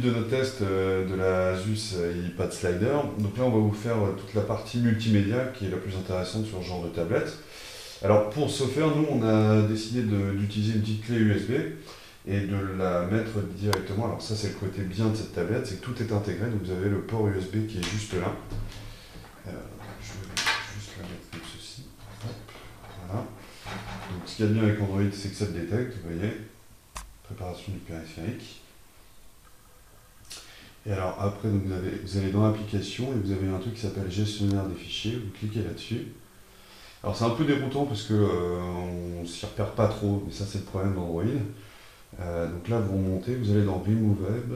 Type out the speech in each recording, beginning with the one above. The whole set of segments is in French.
de notre test de la Asus iPad Slider. Donc là, on va vous faire toute la partie multimédia qui est la plus intéressante sur ce genre de tablette. Alors pour ce faire, nous, on a décidé d'utiliser une petite clé USB et de la mettre directement. Alors ça, c'est le côté bien de cette tablette, c'est que tout est intégré. Donc vous avez le port USB qui est juste là. Je vais juste la mettre comme ceci. Hop, voilà. Donc ce qu'il y a de bien avec Android, c'est que ça le détecte, vous voyez. Préparation du périphérique. Et alors après, donc, vous allez dans l'application et vous avez un truc qui s'appelle gestionnaire des fichiers, vous cliquez là-dessus. Alors c'est un peu déroutant parce que on ne s'y repère pas trop, mais ça c'est le problème d'Android. Donc là vous remontez, vous allez dans Removable,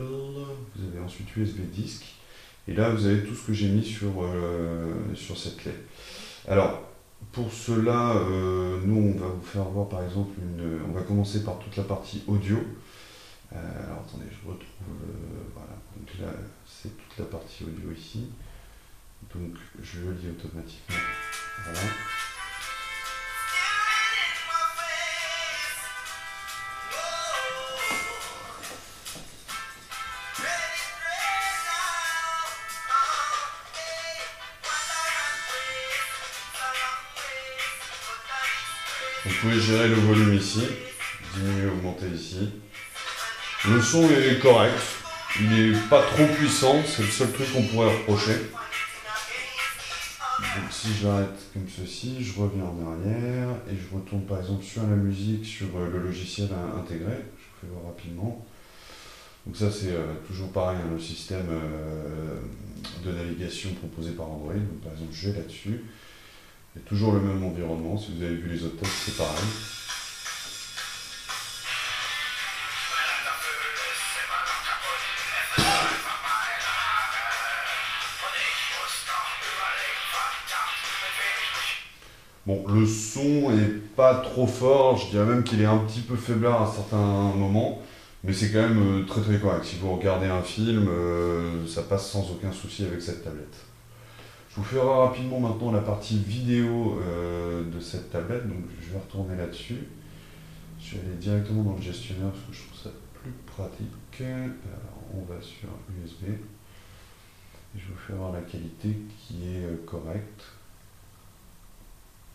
vous avez ensuite USB Disk, et là vous avez tout ce que j'ai mis sur cette clé. Alors pour cela, nous on va vous faire voir par exemple on va commencer par toute la partie audio. Alors attendez, je retrouve, voilà, donc là c'est toute la partie audio ici, donc je le lis automatiquement, voilà. Vous pouvez gérer le volume ici, diminuer, augmenter ici. Le son est correct, il n'est pas trop puissant, c'est le seul truc qu'on pourrait reprocher. Donc si j'arrête comme ceci, je reviens en arrière et je retourne par exemple sur la musique, sur le logiciel intégré. Je vous fais voir rapidement. Donc ça c'est toujours pareil, hein, le système de navigation proposé par Android. Donc, par exemple je vais là-dessus. Il y a toujours le même environnement, si vous avez vu les autres tests c'est pareil. Bon, le son est pas trop fort, je dirais même qu'il est un petit peu faiblard à certains moments, mais c'est quand même très très correct. Si vous regardez un film, ça passe sans aucun souci avec cette tablette. Je vous ferai rapidement maintenant la partie vidéo de cette tablette, donc je vais retourner là-dessus. Je vais aller directement dans le gestionnaire parce que je trouve ça plus pratique. Alors, on va sur USB et je vous fais voir la qualité qui est correcte.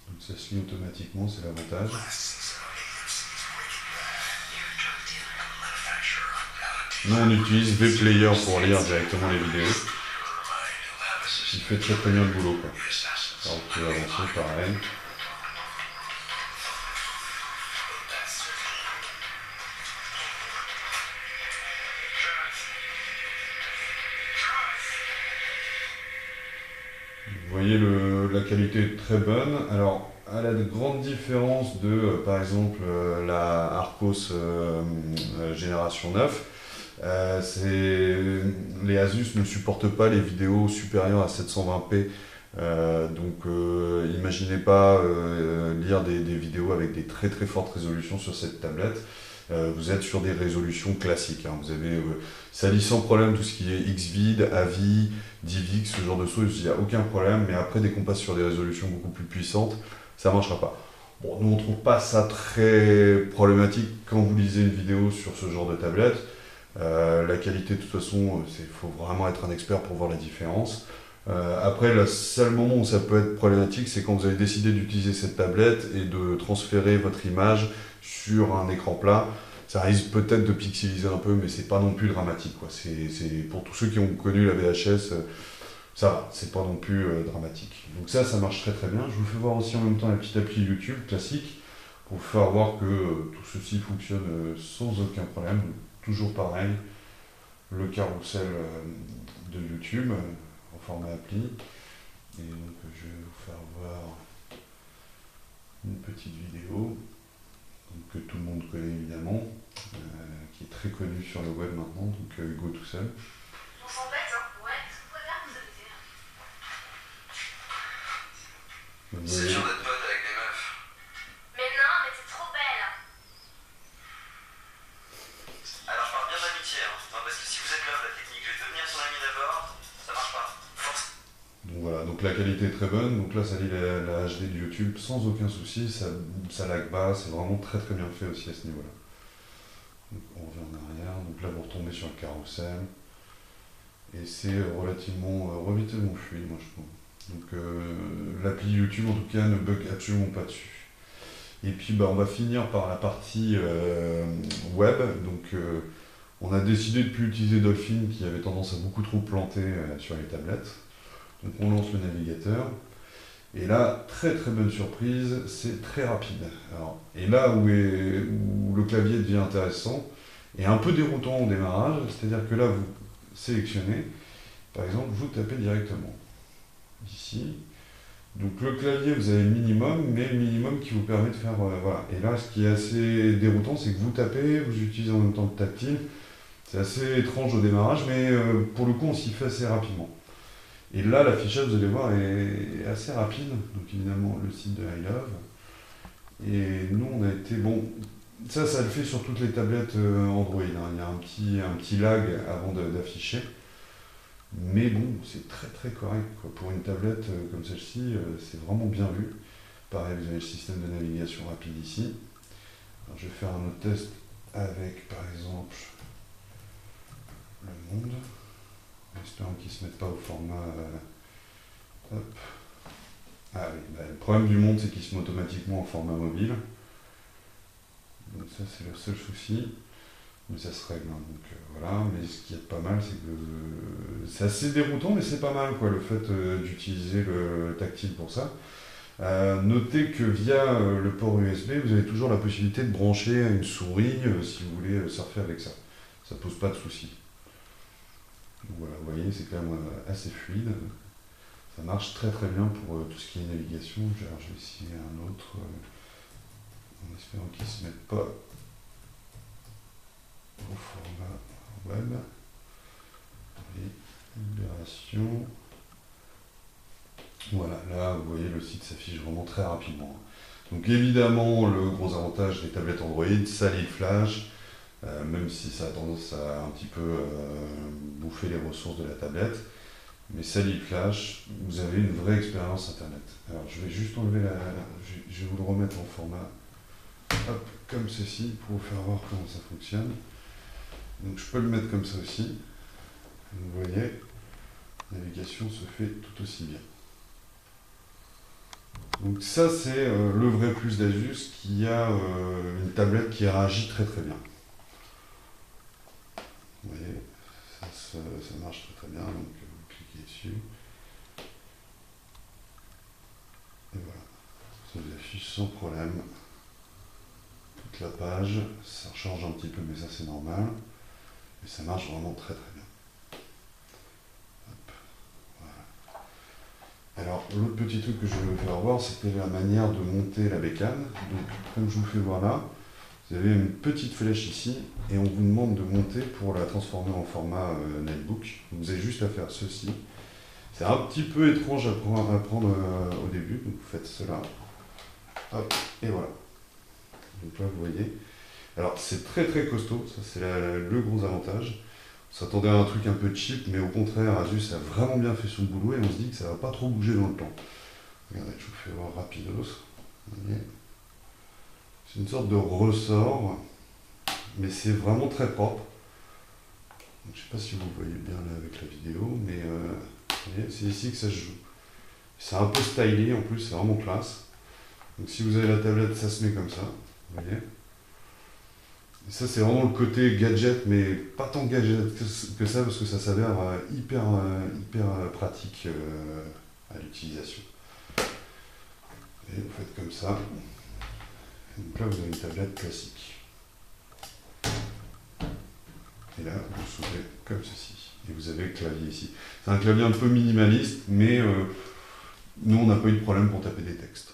Donc ça se lit automatiquement, c'est l'avantage. Nous on utilise VPlayer pour lire directement les vidéos. Il fait très très bien le boulot quoi. Alors vous pouvez avancer pareil. Vous voyez la qualité est très bonne. Alors à la grande différence de par exemple la Arcos génération 9, les Asus ne supportent pas les vidéos supérieures à 720p. Donc imaginez pas lire des vidéos avec des très très fortes résolutions sur cette tablette. Vous êtes sur des résolutions classiques, hein. Vous avez ça lit sans problème tout ce qui est Xvid, AVI, DivX, ce genre de choses, il n'y a aucun problème, mais après dès qu'on passe sur des résolutions beaucoup plus puissantes, ça ne marchera pas. Bon, nous on ne trouve pas ça très problématique quand vous lisez une vidéo sur ce genre de tablette. La qualité de toute façon, il faut vraiment être un expert pour voir la différence. Après, le seul moment où ça peut être problématique, c'est quand vous avez décidé d'utiliser cette tablette et de transférer votre image sur un écran plat. Ça risque peut-être de pixeliser un peu, mais c'est pas non plus dramatique, quoi. C'est pour tous ceux qui ont connu la VHS, ça va, c'est pas non plus dramatique. Donc ça marche très très bien. Je vous fais voir aussi en même temps la petite appli YouTube classique pour vous faire voir que tout ceci fonctionne sans aucun problème. Toujours pareil, le carrousel de YouTube en format appli. Et donc je vais vous faire voir une petite vidéo donc, que tout le monde connaît évidemment, qui est très connue sur le web maintenant, donc Hugo tout seul. On s'embête, hein. Ouais, je préfère vous amuser. C'est dur d'être pote avec des meufs. Mais non, mais t'es trop belle. Alors je parle bien d'amitié, hein. Non, parce que si vous êtes meuf, la technique, je vais devenir son ami d'abord, ça marche pas. Force. Donc voilà, donc la qualité est très bonne, donc là ça lit la HD de YouTube sans aucun souci, ça lag pas, c'est vraiment très bien fait aussi à ce niveau-là. Donc on revient en arrière, donc là vous retombez sur le carrousel. et c'est relativement fluide, moi je trouve. Donc l'appli YouTube en tout cas ne bug absolument pas dessus. Et puis on va finir par la partie web. Donc on a décidé de ne plus utiliser Dolphin qui avait tendance à beaucoup trop planter sur les tablettes. Donc on lance le navigateur. Et là, très très bonne surprise, c'est très rapide. Alors, et là où le clavier devient intéressant et un peu déroutant au démarrage, c'est-à-dire que là vous sélectionnez, par exemple vous tapez directement ici. Donc le clavier, vous avez le minimum, mais le minimum qui vous permet de faire... voilà. Et là, ce qui est assez déroutant, c'est que vous tapez, vous utilisez en même temps le tactile. C'est assez étrange au démarrage, mais pour le coup, on s'y fait assez rapidement. Et là, l'affichage, vous allez voir, est assez rapide. Donc évidemment, le site de iLove. Et nous, on a été... Bon, ça le fait sur toutes les tablettes Android. Hein. Il y a un petit lag avant d'afficher. Mais bon, c'est très très correct, quoi. Pour une tablette comme celle-ci, c'est vraiment bien vu. Pareil, vous avez le système de navigation rapide ici. Alors, je vais faire un autre test avec, par exemple, le Monde. En espérant qu'il ne se mette pas au format... hop. Ah oui, le problème du Monde, c'est qu'il se met automatiquement en format mobile. Donc ça, c'est le seul souci. Mais ça se règle, hein. Donc voilà. Mais ce qui est pas mal, c'est que c'est assez déroutant, mais c'est pas mal, quoi, le fait d'utiliser le tactile pour ça. Notez que via le port USB, vous avez toujours la possibilité de brancher une souris si vous voulez surfer avec ça. Ça pose pas de soucis. Donc voilà, vous voyez, c'est quand même assez fluide. Ça marche très très bien pour tout ce qui est navigation. Alors, je vais essayer un autre, en espérant qu'il ne se mette pas au format web. Et libération. Voilà, là vous voyez le site s'affiche vraiment très rapidement. Donc évidemment le gros avantage des tablettes Android, ça lit le flash, même si ça a tendance à un petit peu bouffer les ressources de la tablette. Mais ça lit le flash, vous avez une vraie expérience internet. Alors je vais juste enlever je vais vous le remettre en format hop, comme ceci pour vous faire voir comment ça fonctionne. Donc je peux le mettre comme ça aussi. Vous voyez, la navigation se fait tout aussi bien. Donc ça c'est le vrai plus d'Asus, qui a une tablette qui réagit très très bien. Vous voyez, ça marche très très bien, donc vous cliquez dessus. Et voilà, ça vous affiche sans problème toute la page. Ça recharge un petit peu, mais ça c'est normal. Et ça marche vraiment très très bien. Hop, voilà. Alors l'autre petit truc que je vais vous faire voir, c'était la manière de monter la bécane. Donc comme je vous fais voir là, vous avez une petite flèche ici et on vous demande de monter pour la transformer en format netbook. Vous avez juste à faire ceci. C'est un petit peu étrange à prendre au début, donc vous faites cela. Hop, et voilà. Donc là vous voyez. Alors c'est très très costaud, ça c'est le gros avantage. On s'attendait à un truc un peu cheap, mais au contraire, Asus a vraiment bien fait son boulot et on se dit que ça va pas trop bouger dans le temps. Regardez, je vous fais voir rapidos. Vous voyez, c'est une sorte de ressort, mais c'est vraiment très propre. Donc, je ne sais pas si vous voyez bien là avec la vidéo, mais c'est ici que ça se joue. C'est un peu stylé en plus, c'est vraiment classe. Donc si vous avez la tablette, ça se met comme ça, vous voyez. Et ça c'est vraiment le côté gadget, mais pas tant gadget que ça, parce que ça s'avère hyper pratique à l'utilisation. Et vous faites comme ça. Donc là vous avez une tablette classique. Et là vous soulevez comme ceci. Et vous avez le clavier ici. C'est un clavier un peu minimaliste, mais nous on n'a pas eu de problème pour taper des textes.